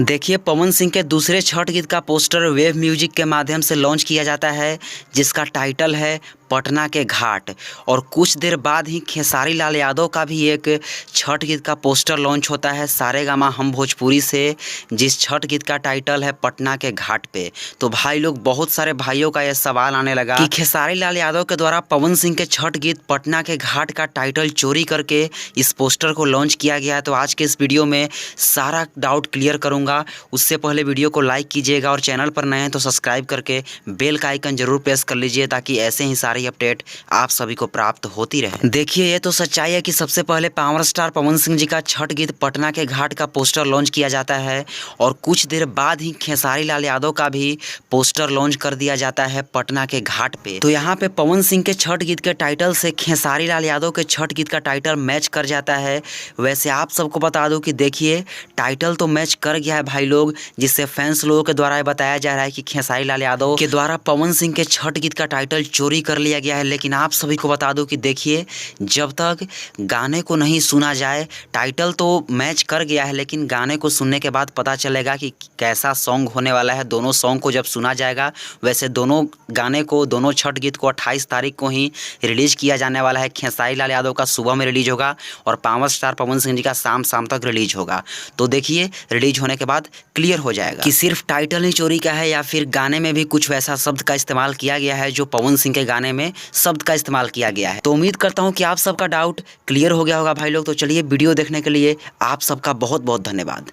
देखिए, पवन सिंह के दूसरे छठ गीत का पोस्टर वेव म्यूजिक के माध्यम से लॉन्च किया जाता है, जिसका टाइटल है पटना के घाट। और कुछ देर बाद ही खेसारी लाल यादव का भी एक छठ गीत का पोस्टर लॉन्च होता है सारेगामा हम भोजपुरी से, जिस छठ गीत का टाइटल है पटना के घाट पे। तो भाई लोग, बहुत सारे भाइयों का यह सवाल आने लगा कि खेसारी लाल यादव के द्वारा पवन सिंह के छठ गीत पटना के घाट का टाइटल चोरी करके इस पोस्टर को लॉन्च किया गया है। तो आज के इस वीडियो में सारा डाउट क्लियर करूंगा। उससे पहले वीडियो को लाइक कीजिएगा और चैनल पर नए हैं तो सब्सक्राइब करके बेल का आइकन जरूर प्रेस कर लीजिए, ताकि ऐसे ही सारी अपडेट आप सभी को प्राप्त होती रहे। देखिए, ये तो सच्चाई है कि सबसे पहले पावर स्टार पवन सिंह जी का छठ गीत पटना के घाट का पोस्टर लॉन्च किया जाता है, और कुछ देर बाद ही खेसारी लाल यादव का भी पोस्टर लॉन्च कर दिया जाता है पटना के घाट पे। तो यहाँ पे पवन सिंह के छठ गीत के टाइटल से खेसारी लाल यादव के छठ गीत का टाइटल मैच कर जाता है। वैसे आप सबको बता दूं कि देखिए, टाइटल तो मैच कर गया है भाई लोग, जिससे फैंस लोगों के द्वारा बताया जा रहा है कि खेसारी लाल यादव के द्वारा पवन सिंह के छठ गीत का टाइटल चोरी कर लिया गया है। लेकिन आप सभी को बता दूं कि देखिए, जब तक गाने को नहीं सुना जाए, टाइटल तो मैच कर गया है, लेकिन गाने को सुनने के बाद पता चलेगा कि कैसा सॉन्ग होने वाला है। दोनों सॉन्ग को जब सुना जाएगा, वैसे दोनों गाने को, दोनों छठ गीत को 28 तारीख को ही रिलीज किया जाने वाला है। खेसारी लाल यादव का सुबह में रिलीज होगा और पावर स्टार पवन सिंह जी का शाम शाम तक रिलीज होगा। तो देखिए, रिलीज होने के बाद क्लियर हो जाएगा कि सिर्फ टाइटल ही चोरी का है या फिर गाने में भी कुछ वैसा शब्द का इस्तेमाल किया गया है जो पवन सिंह के गाने में शब्द का इस्तेमाल किया गया है। तो उम्मीद करता हूं कि आप सबका डाउट क्लियर हो गया होगा भाई लोग। तो चलिए, वीडियो देखने के लिए आप सबका बहुत बहुत धन्यवाद।